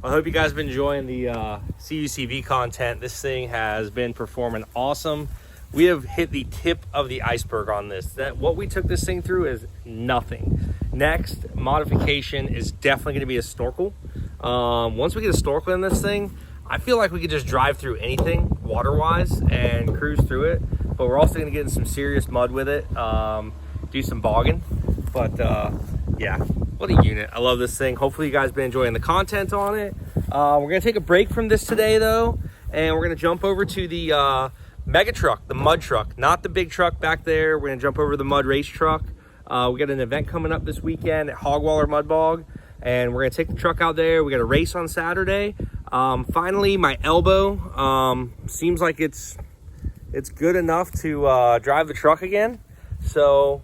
I hope you guys have been enjoying the CUCV content. This thing has been performing awesome. We have hit the tip of the iceberg on this. What we took this thing through is nothing. Next modification is definitely going to be a snorkel. Once we get a snorkel in this thing, I feel like we could just drive through anything water-wise and cruise through it. But we're also going to get in some serious mud with it, do some bogging. But yeah, what a unit. I love this thing. Hopefully you guys have been enjoying the content on it. We're going to take a break from this today though, and we're going to jump over to the mega truck, the mud truck, not the big truck back there. We're going to jump over to the mud race truck. We got an event coming up this weekend at Hogwaller Mud Bog, and we're going to take the truck out there. We got a race on Saturday. Finally, my elbow seems like it's good enough to drive the truck again. So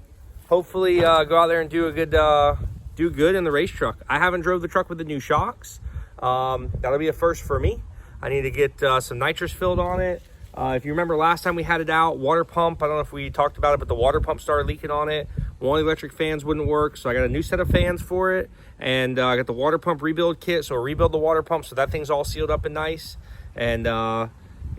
hopefully go out there and do good in the race truck. I haven't drove the truck with the new shocks. That'll be a first for me. I need to get some nitrous filled on it. If you remember last time we had it out, water pump, I don't know if we talked about it, but the water pump started leaking on it. One of the electric fans wouldn't work, so I got a new set of fans for it. And I got the water pump rebuild kit, so I'll rebuild the water pump so that thing's all sealed up and nice. And yeah,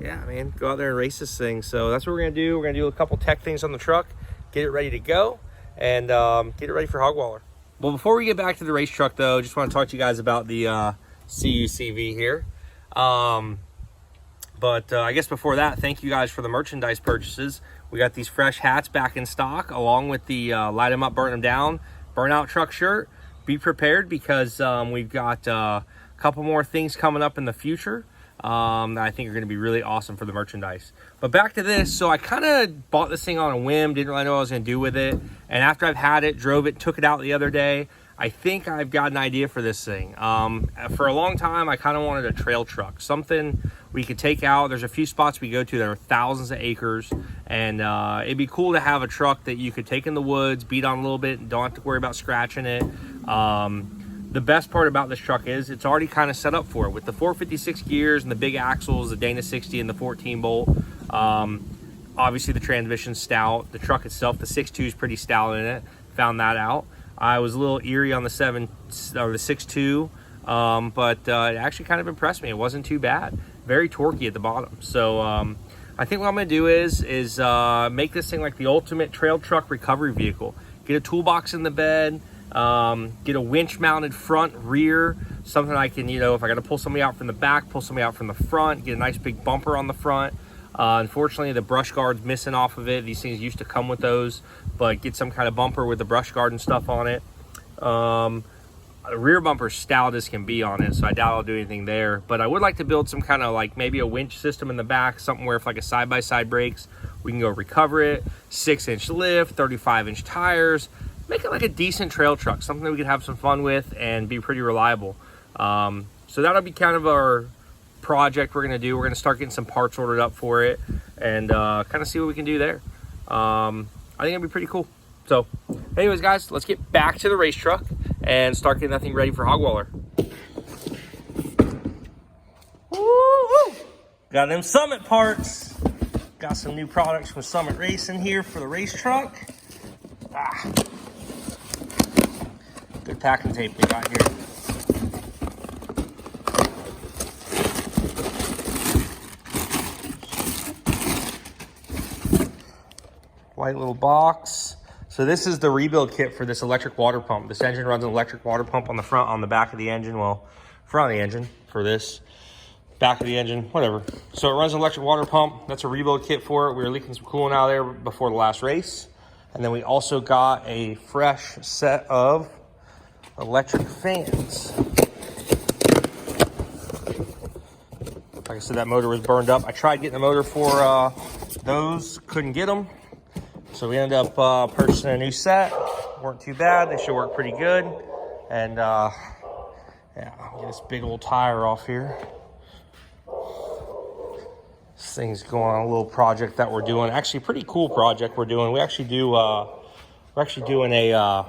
man, go out there and race this thing. So that's what we're gonna do. We're gonna do a couple tech things on the truck, get it ready to go, and get it ready for Hogwaller. Well, before we get back to the race truck though, just want to talk to you guys about the CUCV here. But I guess before that, thank you guys for the merchandise purchases. We got these fresh hats back in stock, along with the light them up, burn them down, burnout truck shirt. Be prepared because we've got a couple more things coming up in the future that I think are going to be really awesome for the merchandise. But back to this. So I kind of bought this thing on a whim, didn't really know what I was going to do with it. And after I've had it, drove it, took it out the other day, I think I've got an idea for this thing. For a long time, I kind of wanted a trail truck, something we could take out. There's a few spots we go to that are thousands of acres, and it'd be cool to have a truck that you could take in the woods, beat on a little bit, and don't have to worry about scratching it. The best part about this truck is it's already kind of set up for it with the 456 gears and the big axles, the Dana 60 and the 14 bolt. Obviously the transmission's stout. The truck itself, the 6.2 is pretty stout in it. Found that out. I was a little eerie on the 6.2, but it actually kind of impressed me. It wasn't too bad. Very torquey at the bottom. So I think what I'm going to do is make this thing like the ultimate trail truck recovery vehicle. Get a toolbox in the bed, get a winch mounted front, rear, something I can, if I got to pull somebody out from the back, pull somebody out from the front, get a nice big bumper on the front. Unfortunately, the brush guard's missing off of it. These things used to come with those, but get some kind of bumper with the brush guard and stuff on it. The rear bumper's stout as can be on it, so I doubt I'll do anything there. But I would like to build some kind of like maybe a winch system in the back, something where if like a side-by-side breaks, we can go recover it. 6-inch lift, 35-inch tires. Make it like a decent trail truck, something that we could have some fun with and be pretty reliable. So that'll be kind of our project we're going to do. We're going to start getting some parts ordered up for it and kind of see what we can do there. I think it'll be pretty cool. So anyways, guys, let's get back to the race truck and start getting that thing ready for Hogwaller. Woo-hoo! Got them Summit parts. Got some new products from Summit Racing here for the race truck. Good packing tape they got here. White little box. So this is the rebuild kit for this electric water pump. This engine runs an electric water pump on the front, on the back of the engine. Well, front of the engine for this, back of the engine, whatever. So it runs an electric water pump. That's a rebuild kit for it. We were leaking some coolant out of there before the last race. And then we also got a fresh set of electric fans. Like I said, that motor was burned up. I tried getting a motor for those, couldn't get them. So we ended up purchasing a new set. Weren't too bad. They should work pretty good. And yeah, I'll get this big old tire off here. This thing's going on a little project that we're doing. Actually, pretty cool project we're doing. We actually do. We're actually doing a.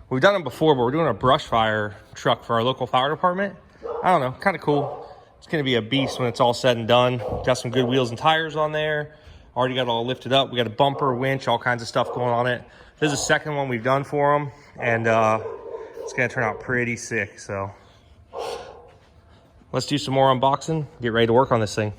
We've done it before, but we're doing a brush fire truck for our local fire department. I don't know, kind of cool. It's going to be a beast when it's all said and done. Got some good wheels and tires on there. Already got it all lifted up. We got a bumper, winch, all kinds of stuff going on it. This is the second one we've done for them, and it's going to turn out pretty sick. So let's do some more unboxing, get ready to work on this thing.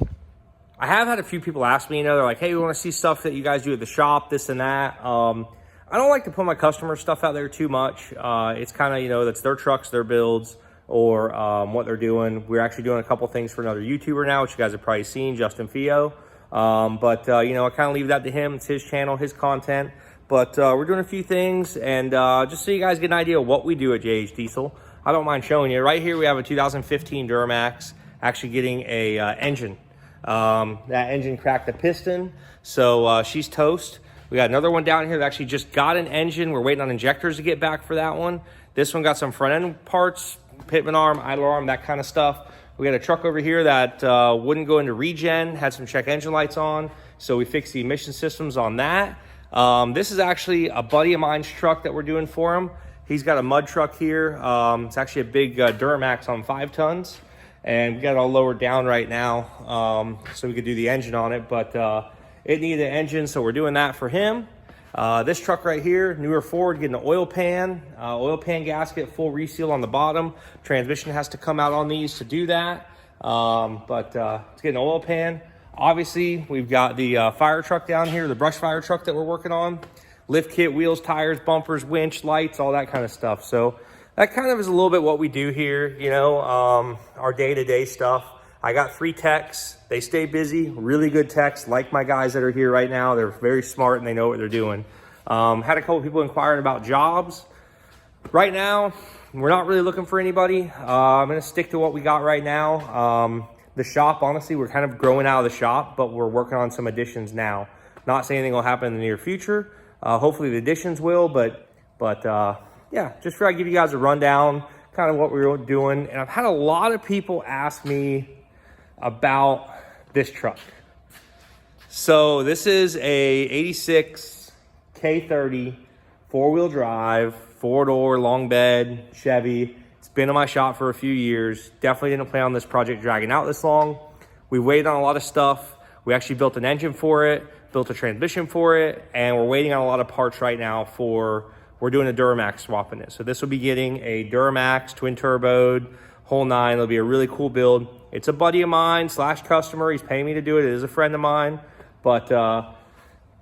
I have had a few people ask me, they're like, hey, we want to see stuff that you guys do at the shop, this and that. I don't like to put my customer stuff out there too much. It's kind of, that's their trucks, their builds, or what they're doing. We're actually doing a couple things for another YouTuber now, which you guys have probably seen, Justin Fio. I kind of leave that to him. It's his channel, his content. But we're doing a few things, and just so you guys get an idea of what we do at JH Diesel, I don't mind showing you. Right here we have a 2015 Duramax actually getting a engine. That engine cracked the piston, so she's toast. We got another one down here that actually just got an engine. We're waiting on injectors to get back for that one. This one got some front end parts, pitman arm, idler arm, that kind of stuff. We got a truck over here that wouldn't go into regen, had some check engine lights on, so we fixed the emission systems on that. This is actually a buddy of mine's truck that we're doing for him. He's got a mud truck here. It's actually a big Duramax on 5 tons. And we got it all lowered down right now so we could do the engine on it. But it needed an engine, so we're doing that for him. This truck right here, newer Ford, getting an oil pan gasket, full reseal on the bottom. Transmission has to come out on these to do that. It's getting an oil pan. Obviously, we've got the fire truck down here, the brush fire truck that we're working on. Lift kit, wheels, tires, bumpers, winch, lights, all that kind of stuff. So that kind of is a little bit what we do here, our day-to-day stuff. I got 3 techs. They stay busy, really good techs, like my guys that are here right now. They're very smart and they know what they're doing. Had a couple people inquiring about jobs. Right now, we're not really looking for anybody. I'm gonna stick to what we got right now. The shop, honestly, we're kind of growing out of the shop, but we're working on some additions now. Not saying anything will happen in the near future. Hopefully the additions will, but yeah, just for I give you guys a rundown, kind of what we're doing. And I've had a lot of people ask me about this truck. So this is a 86 K30 4-wheel drive, 4-door, long bed, Chevy. It's been in my shop for a few years. Definitely didn't plan on this project dragging out this long. We waited on a lot of stuff. We actually built an engine for it, built a transmission for it, and we're waiting on a lot of parts right now we're doing a Duramax swap in it. So this will be getting a Duramax, twin turboed, whole 9. It'll be a really cool build. It's a buddy of mine / customer. He's paying me to do it. It is a friend of mine, but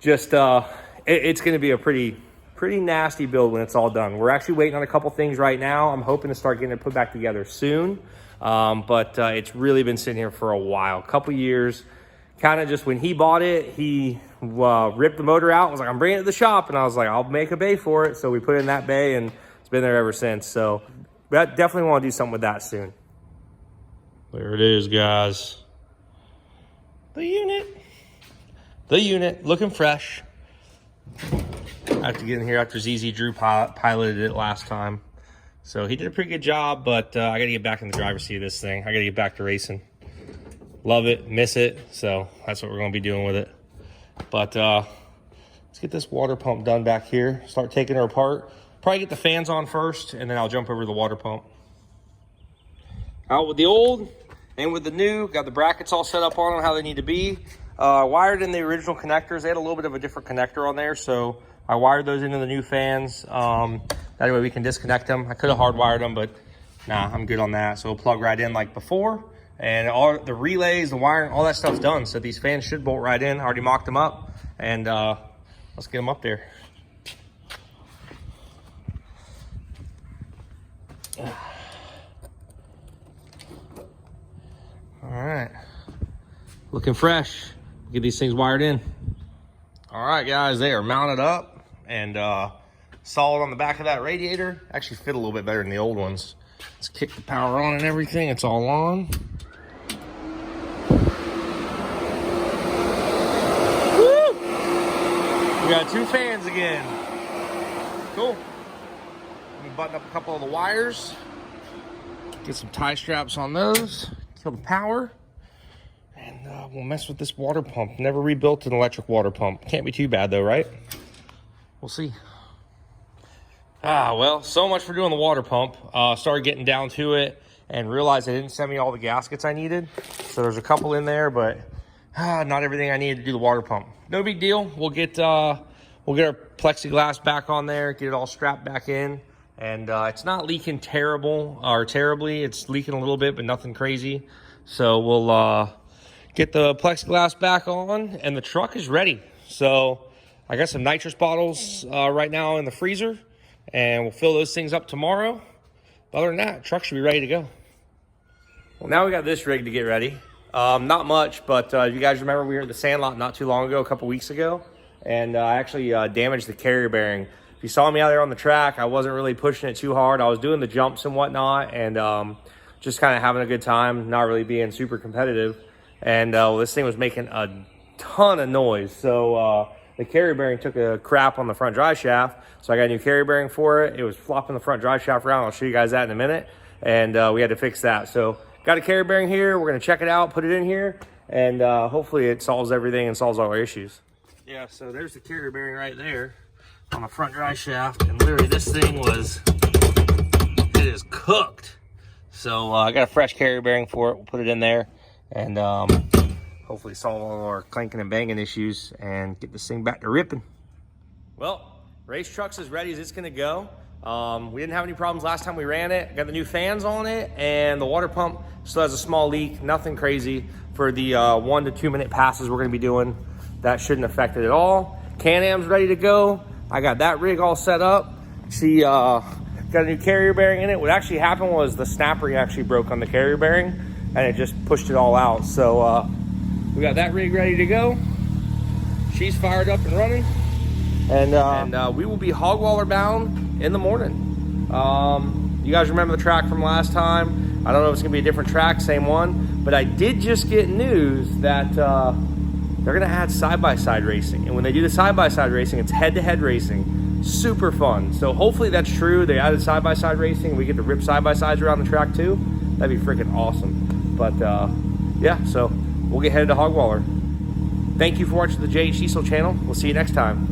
it's going to be a pretty nasty build when it's all done. We're actually waiting on a couple things right now. I'm hoping to start getting it put back together soon, but it's really been sitting here for a while, a couple years. Kind of just when he bought it, he ripped the motor out and was like, I'm bringing it to the shop. And I was like, I'll make a bay for it. So we put it in that bay and it's been there ever since. So I definitely want to do something with that soon. There it is, guys. The unit looking fresh. I have to get in here after ZZ Drew piloted it last time. So he did a pretty good job, but I got to get back in the driver's seat of this thing. I got to get back to racing. Love it, miss it, so that's what we're going to be doing with it. But let's get this water pump done back here. Start taking her apart. Probably get the fans on first, and then I'll jump over to the water pump. Out with the old and with the new. Got the brackets all set up on them how they need to be. Wired in the original connectors. They had a little bit of a different connector on there, so I wired those into the new fans. That way we can disconnect them. I could have hardwired them, but nah, I'm good on that. So we'll plug right in like before. And all the relays, the wiring, all that stuff's done. So these fans should bolt right in. I already mocked them up. And let's get them up there. All right. Looking fresh. Get these things wired in. All right, guys, they are mounted up and solid on the back of that radiator. Actually fit a little bit better than the old ones. Let's kick the power on and everything. It's all on. We got 2 fans again. Cool. Let me button up a couple of the wires. Get some tie straps on those. Kill the power. And we'll mess with this water pump. Never rebuilt an electric water pump. Can't be too bad though, right? We'll see. Well, so much for doing the water pump. Started getting down to it and realized they didn't send me all the gaskets I needed. So there's a couple in there, but not everything I needed to do the water pump. No big deal. We'll get our plexiglass back on there, get it all strapped back in, and it's not leaking terribly. It's leaking a little bit, but nothing crazy. So we'll get the plexiglass back on, and the truck is ready. So I got some nitrous bottles right now in the freezer, and we'll fill those things up tomorrow. But other than that, truck should be ready to go. Well, now we got this rig to get ready. Not much, but you guys remember we were at the sand lot not too long ago, a couple weeks ago, and I actually damaged the carrier bearing. If you saw me out there on the track, I wasn't really pushing it too hard. I was doing the jumps and whatnot, and just kind of having a good time, not really being super competitive. And well, this thing was making a ton of noise. So the carrier bearing took a crap on the front drive shaft. So I got a new carrier bearing for it. It was flopping the front drive shaft around. I'll show you guys that in a minute. And we had to fix that. So got a carrier bearing here. We're going to check it out, put it in here, and hopefully it solves everything and solves all our issues. Yeah, so there's the carrier bearing right there on the front drive shaft. And literally this thing it is cooked. So I got a fresh carrier bearing for it. We'll put it in there and hopefully solve all our clanking and banging issues and get this thing back to ripping. Well, race truck's as ready as it's gonna go. We didn't have any problems last time we ran it. Got the new fans on it, and the water pump still has a small leak. Nothing crazy. For the 1 to 2 minute passes we're gonna be doing, that shouldn't affect it at all. Can-Am's ready to go. I got that rig all set up. She got a new carrier bearing in it. What actually happened was the snapper actually broke on the carrier bearing, and it just pushed it all out. So we got that rig ready to go. She's fired up and running. And we will be Hogwaller bound in the morning. You guys remember the track from last time? I don't know if it's gonna be a different track, same one, but I did just get news that they're gonna add side-by-side racing. And when they do the side-by-side racing, it's head-to-head racing. Super fun. So hopefully that's true. They added side-by-side racing, and we get to rip side-by-sides around the track too. That'd be freaking awesome. But yeah, so we'll get headed to Hogwaller. Thank you for watching the JH Diesel channel. We'll see you next time.